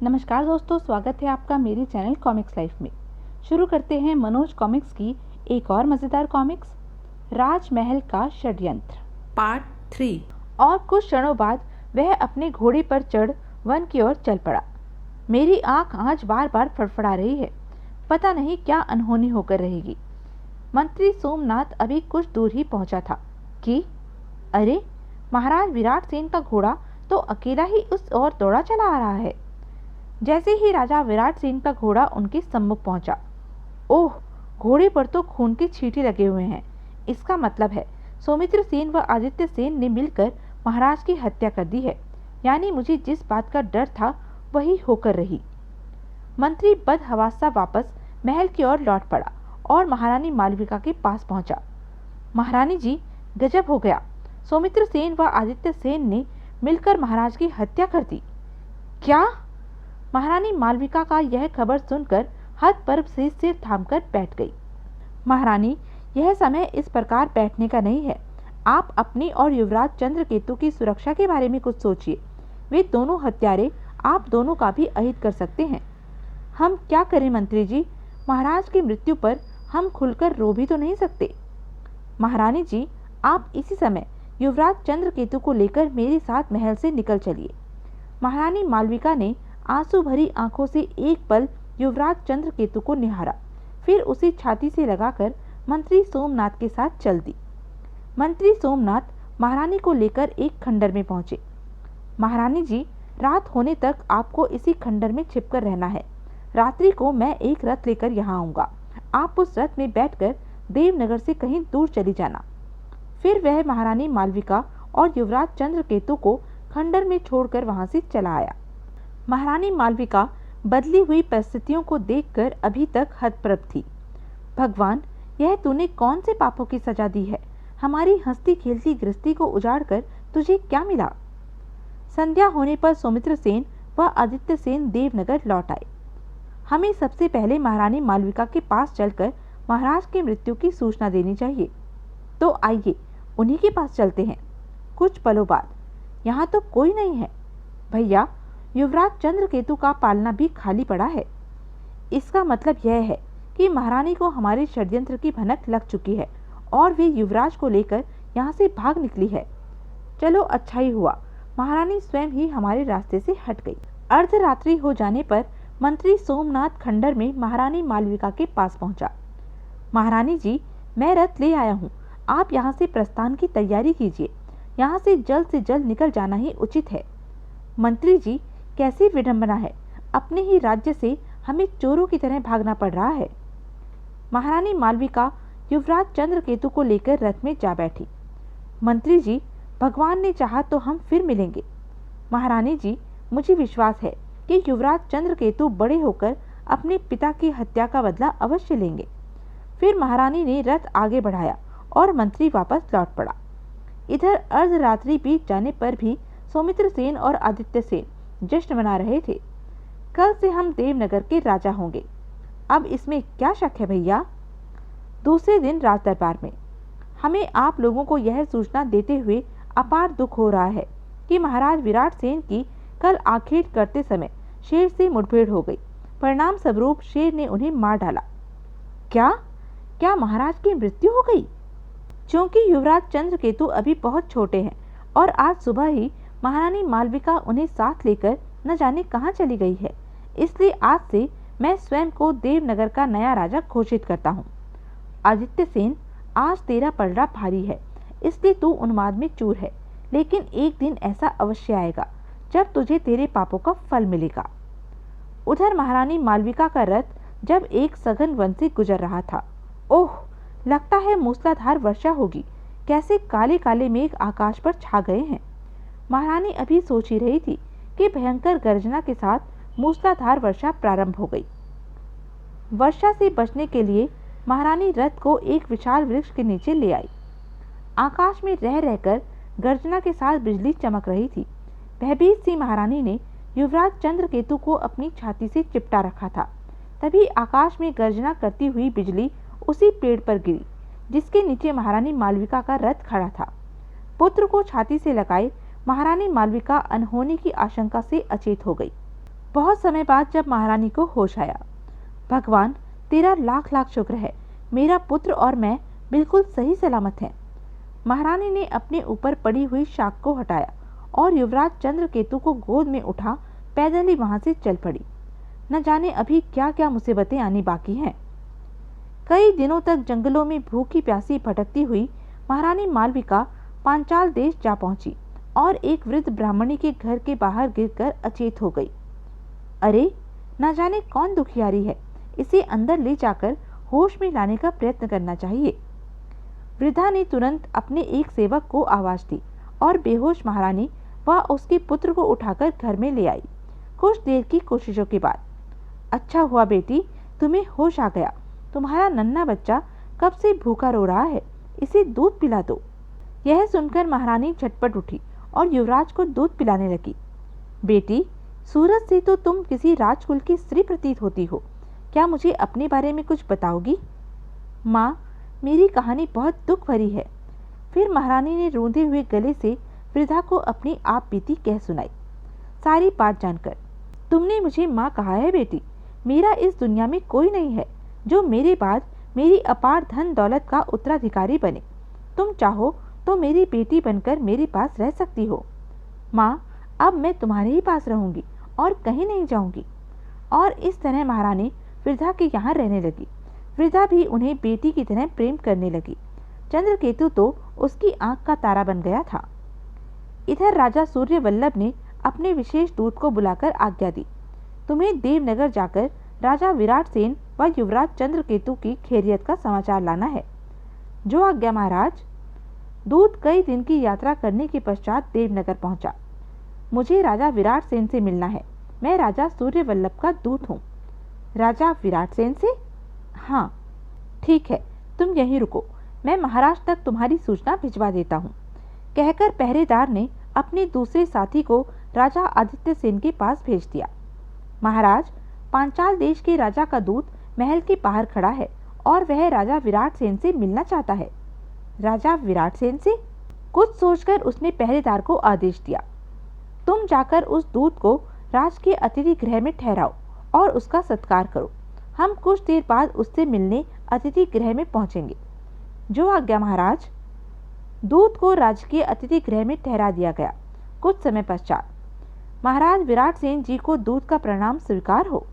नमस्कार दोस्तों, स्वागत है आपका मेरे चैनल कॉमिक्स लाइफ में। शुरू करते हैं मनोज कॉमिक्स की एक और मज़ेदार कॉमिक्स, राजमहल का षड्यंत्र पार्ट 3। और कुछ क्षणों बाद वह अपने घोड़े पर चढ़ वन की ओर चल पड़ा। मेरी आंख आज बार बार फड़फड़ा रही है, पता नहीं क्या अनहोनी होकर रहेगी। मंत्री सोमनाथ अभी कुछ दूर ही पहुंचा था कि अरे, महाराज विराट सेन का घोड़ा तो अकेला ही उस ओर दौड़ा चला आ रहा है। जैसे ही राजा विराट सेन का घोड़ा उनके सम्मुख पहुंचा, ओह, घोड़े पर तो खून के छींटे लगे हुए हैं। इसका मतलब है सौमित्र सेन व आदित्य सेन ने मिलकर महाराज की हत्या कर दी है। यानी मुझे जिस बात का डर था वही होकर रही। मंत्री बदहवासा वापस महल की ओर लौट पड़ा और महारानी मालविका के पास पहुंचा। महारानी जी, गजब हो गया, सौमित्र सेन व आदित्य सेन ने मिलकर महाराज की हत्या कर दी। क्या? महारानी मालविका का यह खबर सुनकर हतप्रभ से सिर थामकर बैठ गई। महारानी, यह समय इस प्रकार बैठने का नहीं है। आप अपनी और युवराज चंद्रकेतु की सुरक्षा के बारे में कुछ सोचिए। वे दोनों हत्यारे आप दोनों का भी अहित कर सकते हैं। हम क्या करें मंत्री जी? महाराज की मृत्यु पर हम खुलकर रो भी तो नहीं सकते। महारानी जी, आप इसी समय युवराज चंद्रकेतु को लेकर मेरे साथ महल से निकल चलिए। महारानी मालविका ने आंसू भरी आंखों से एक पल युवराज चंद्रकेतु को निहारा, फिर उसे छाती से लगाकर मंत्री सोमनाथ के साथ चल दी। मंत्री सोमनाथ महारानी को लेकर एक खंडर में पहुंचे। महारानी जी, रात होने तक आपको इसी खंडर में छिपकर रहना है। रात्रि को मैं एक रथ लेकर यहाँ आऊँगा। आप उस रथ में बैठकर देवनगर से कहीं दूर चली जाना। फिर वह महारानी मालविका और युवराज चंद्रकेतु को खंडर में छोड़कर वहां से चला आया। महारानी मालविका बदली हुई परिस्थितियों को देखकर अभी तक हतप्रभ थी। भगवान, यह तूने कौन से पापों की सजा दी है? हमारी हंसती खेलती गृहस्थी को उजाड़कर तुझे क्या मिला? संध्या होने पर सौमित्र सेन व आदित्य सेन देवनगर लौट आए। हमें सबसे पहले महारानी मालविका के पास चलकर महाराज की मृत्यु की सूचना देनी चाहिए। तो आइए उन्हीं के पास चलते हैं। कुछ पलों बाद, यहाँ तो कोई नहीं है। भैया, युवराज चंद्रकेतु का पालना भी खाली पड़ा है। इसका मतलब यह है कि महारानी को हमारे षड्यंत्र की भनक लग चुकी है और वे युवराज को लेकर यहाँ से भाग निकली है। चलो, अच्छा ही हुआ महारानी स्वयं ही हमारे रास्ते से हट गई। अर्धरात्रि हो जाने पर मंत्री सोमनाथ खंडर में महारानी मालविका के पास पहुंचा। महारानी जी, मैं रथ ले आया हूँ। आप यहाँ से प्रस्थान की तैयारी कीजिए। यहाँ से जल्द निकल जाना ही उचित है। मंत्री जी, कैसी विडंबना है, अपने ही राज्य से हमें चोरों की तरह भागना पड़ रहा है। महारानी मालविका युवराज चंद्रकेतु को लेकर रथ में जा बैठी। मंत्री जी, भगवान ने चाहा तो हम फिर मिलेंगे। महारानी जी, मुझे विश्वास है कि युवराज चंद्रकेतु बड़े होकर अपने पिता की हत्या का बदला अवश्य लेंगे। फिर महारानी ने रथ आगे बढ़ाया और मंत्री वापस लौट पड़ा। इधर अर्धरात्रि बीत जाने पर भी सौमित्र सेन और आदित्य सेन जश्न मना रहे थे। कल से हम देवनगर के राजा होंगे। अब इसमें क्या शक है भैया? दूसरे दिन राज दरबार में हमें आप लोगों को यह सूचना देते हुए अपार दुख हो रहा है कि महाराज विराट सेन की कल आखेट करते समय शेर से मुठभेड़ हो गई। परिणाम स्वरूप शेर ने उन्हें मार डाला। क्या क्या महाराज की मृत्यु हो गई? क्योंकि युवराज चंद्रकेतु अभी बहुत छोटे हैं और आज सुबह ही महारानी मालविका उन्हें साथ लेकर न जाने कहां चली गई है, इसलिए आज से मैं स्वयं को देवनगर का नया राजा घोषित करता हूं। आदित्य सेन, आज तेरा पलड़ा भारी है, इसलिए तू उन्माद में चूर है, लेकिन एक दिन ऐसा अवश्य आएगा जब तुझे तेरे पापों का फल मिलेगा। उधर महारानी मालविका का रथ जब एक सघन वन से गुजर रहा था। ओह, लगता है मूसलाधार वर्षा होगी। कैसे काले काले मेघ आकाश पर छा गए हैं। महारानी अभी सोच ही रही थी कि भयंकर गर्जना के साथ मूसलाधार वर्षा प्रारंभ हो गई। वर्षा से बचने के लिए महारानी रथ को एक विशाल वृक्ष के नीचे ले आई। आकाश में रह रहकर गर्जना के साथ बिजली चमक रही थी। भयभीत सी महारानी ने युवराज चंद्रकेतु को अपनी छाती से चिपटा रखा था। तभी आकाश में गर्जना करती हुई बिजली उसी पेड़ पर गिरी जिसके नीचे महारानी मालविका का रथ खड़ा था। पुत्र को छाती से लगाए महारानी मालविका अनहोनी की आशंका से अचेत हो गई। बहुत समय बाद जब महारानी को होश आया, भगवान तेरा लाख लाख शुक्र है, मेरा पुत्र और मैं बिल्कुल सही सलामत हैं। महारानी ने अपने ऊपर पड़ी हुई शाख को हटाया और युवराज चंद्रकेतु को गोद में उठा पैदल ही वहां से चल पड़ी। न जाने अभी क्या क्या मुसीबतें आनी बाकी हैं। कई दिनों तक जंगलों में भूखी प्यासी भटकती हुई महारानी मालविका पांचाल देश जा पहुंची और एक वृद्ध ब्राह्मणी के घर के बाहर गिरकर अचेत हो गई। अरे, न जाने कौन दुखियारी है, इसे अंदर ले जाकर होश में लाने का प्रयत्न करना चाहिए। वृद्धा ने तुरंत अपने एक सेवक को आवाज दी और बेहोश महारानी व उसके पुत्र को उठाकर घर में ले आई। कुछ देर की कोशिशों के बाद, अच्छा हुआ बेटी, तुम्हें होश आ गया। तुम्हारा नन्हा बच्चा कब से भूखा रो रहा है, इसे दूध पिला दो। यह सुनकर महारानी झटपट उठी और युवराज को दूध पिलाने लगी। बेटी, सूरत से तो तुम किसी राजकुल की स्त्री प्रतीत होती हो, क्या मुझे अपने बारे में कुछ बताओगी? माँ, मेरी कहानी बहुत दुख भरी है। फिर महारानी ने रोंदे हुए गले से वृद्धा को अपनी आप बीती कह सुनाई। सारी बात जानकर, तुमने मुझे माँ कहा है बेटी, मेरा इस दुनिया में कोई नहीं है जो मेरे बाद मेरी अपार धन दौलत का उत्तराधिकारी बने। तुम चाहो तो मेरी बेटी बनकर मेरे पास रह सकती हो। माँ, अब मैं तुम्हारे ही पास रहूंगी और कहीं नहीं जाऊंगी। और इस तरह महारानी वृद्धा के यहाँ रहने लगी। वृद्धा भी उन्हें बेटी की तरह प्रेम करने लगी। चंद्रकेतु तो उसकी आंख का तारा बन गया था। इधर राजा सूर्यवल्लभ ने अपने विशेष दूत को बुलाकर आज्ञा दी, तुम्हें देवनगर जाकर राजा विराट सेन व युवराज चंद्रकेतु की खैरियत का समाचार लाना है। जो आज्ञा महाराज। दूत कई दिन की यात्रा करने के पश्चात देवनगर पहुंचा। मुझे राजा विराट सेन से मिलना है, मैं राजा सूर्यवल्लभ का दूत हूँ। राजा विराट सेन से? हाँ। ठीक है, तुम यहीं रुको, मैं महाराज तक तुम्हारी सूचना भिजवा देता हूँ। कहकर पहरेदार ने अपने दूसरे साथी को राजा आदित्य सेन के पास भेज दिया। महाराज, पांचाल देश के राजा का दूत महल के बाहर खड़ा है और वह राजा विराट सेन से मिलना चाहता है। राजा विराट सेन से? कुछ सोचकर उसने पहरेदार को आदेश दिया, तुम जाकर उस दूत को राज के अतिथि गृह में ठहराओ और उसका सत्कार करो। हम कुछ देर बाद उससे मिलने अतिथि गृह में पहुंचेंगे। जो आज्ञा महाराज। दूत को राजकीय अतिथि गृह में ठहरा दिया गया। कुछ समय पश्चात, महाराज विराट सेन जी को दूत का प्रणाम स्वीकार हो।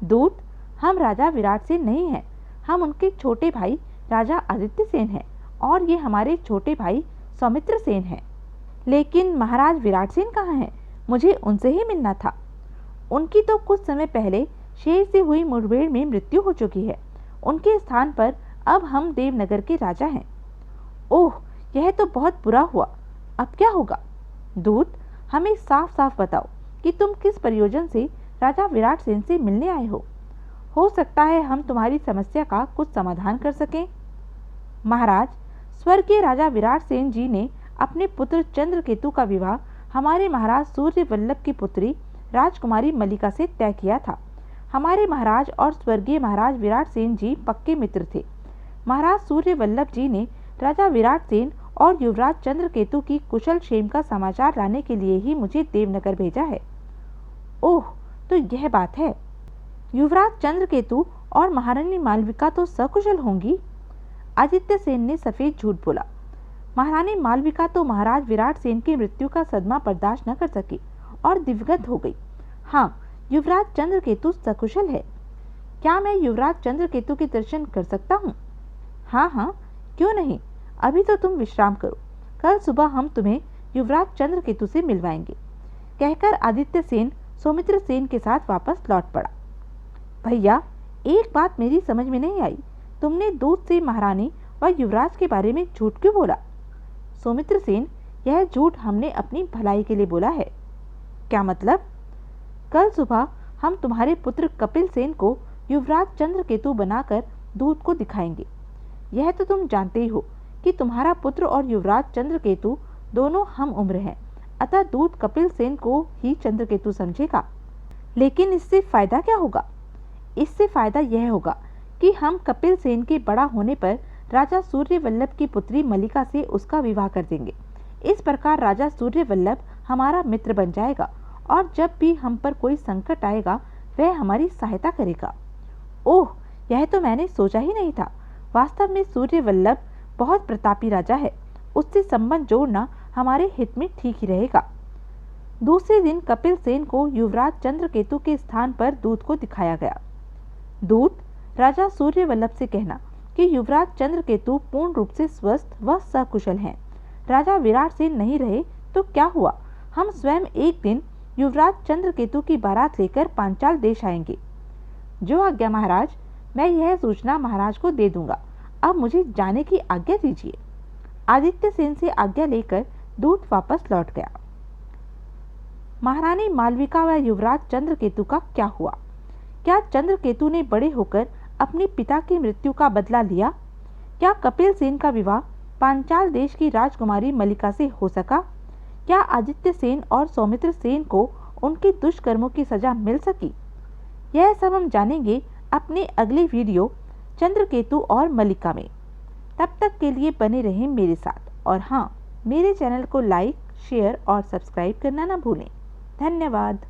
दूत, हम राजा विराट सेन नहीं हैं, हम उनके छोटे भाई राजा आदित्य सेन हैं और ये हमारे छोटे भाई सौमित्र सेन हैं। लेकिन महाराज विराट सेन कहाँ हैं? मुझे उनसे ही मिलना था। उनकी तो कुछ समय पहले शेर से हुई मुठभेड़ में मृत्यु हो चुकी है। उनके स्थान पर अब हम देवनगर के राजा हैं। ओह, यह तो बहुत बुरा हुआ। अब क्या होगा? दूत, हमें साफ साफ बताओ कि तुम किस प्रयोजन से राजा विराट सेन से मिलने आए हो सकता है हम तुम्हारी समस्या का कुछ समाधान कर सकें। महाराज, स्वर्गीय राजा विराट सेन जी ने अपने पुत्र चंद्रकेतु का विवाह हमारे महाराज सूर्यवल्लभ की पुत्री राजकुमारी मल्लिका से तय किया था। हमारे महाराज और स्वर्गीय महाराज विराट सेन जी पक्के मित्र थे। महाराज सूर्यवल्लभ जी ने राजा विराट सेन और युवराज चंद्रकेतु की कुशल क्षेम का समाचार लाने के लिए ही मुझे देवनगर भेजा है। ओह, तो यह बात है। युवराज चंद्रकेतु और महारानी मालविका तो सकुशल होंगी। आदित्य सेन ने सफेद झूठ बोला। महारानी मालविका तो महाराज विराट सेन की मृत्यु का सदमा बर्दाश्त न कर सकी और दिवंगत हो गई। हाँ, युवराज चंद्रकेतु सकुशल है। क्या मैं युवराज चंद्रकेतु के दर्शन कर सकता हूँ? हाँ हाँ, क्यों नहीं। अभी तो तुम विश्राम करो, कल सुबह हम तुम्हें युवराज चंद्रकेतु से मिलवाएंगे। कहकर आदित्य सेन सौमित्र सेन के साथ वापस लौट पड़ा। भैया, एक बात मेरी समझ में नहीं आई, तुमने दूत से महारानी व युवराज के बारे में झूठ क्यों बोला? सौमित्र सेन, यह झूठ हमने अपनी भलाई के लिए बोला है। क्या मतलब? कल सुबह हम तुम्हारे पुत्र कपिल सेन को युवराज चंद्रकेतु बनाकर दूत को दिखाएंगे। यह तो तुम जानते ही हो कि तुम्हारा पुत्र और युवराज चंद्रकेतु दोनों हम उम्र हैं, अतः दूत कपिल सेन को ही चंद्रकेतु समझेगा। लेकिन इससे फायदा क्या होगा? इससे फायदा यह होगा कि हम कपिल सेन के बड़ा होने पर राजा सूर्यवल्लभ की पुत्री मल्लिका से उसका विवाह कर देंगे। इस प्रकार राजा सूर्यवल्लभ हमारा मित्र बन जाएगा और जब भी हम पर कोई संकट आएगा वह हमारी सहायता करेगा। ओह, यह तो मैंने सोचा ही नहीं था। वास्तव में सूर्यवल्लभ बहुत प्रतापी राजा है, उससे संबंध जोड़ना हमारे हित में ठीक ही रहेगा। दूसरे दिन कपिल सेन को युवराज चंद्रकेतु के स्थान पर दूत को दिखाया गया। दूत, राजा सूर्यवल्लभ से कहना कि युवराज चंद्रकेतु पूर्ण रूप से स्वस्थ व सकुशल हैं। राजा विराट सेन नहीं रहे तो क्या हुआ, हम स्वयं एक दिन युवराज चंद्रकेतु की बारात लेकर पांचाल देश आएंगे। जो आज्ञा महाराज, मैं यह सूचना महाराज को दे दूंगा। अब मुझे जाने की आज्ञा दीजिए। आदित्य सेन से आज्ञा लेकर दूत वापस लौट गया। महारानी मालविका व युवराज चंद्रकेतु का क्या हुआ? क्या चंद्रकेतु ने बड़े होकर अपने पिता की मृत्यु का बदला लिया? क्या कपिल सेन का विवाह पांचाल देश की राजकुमारी मलिका से हो सका? क्या आदित्य सेन और सौमित्र सेन को उनके दुष्कर्मों की सजा मिल सकी? यह सब हम जानेंगे अपने अगले वीडियो चंद्रकेतु और मलिका में। तब तक के लिए बने रहें मेरे साथ, और हाँ, मेरे चैनल को लाइक, शेयर और सब्सक्राइब करना ना भूलें। धन्यवाद।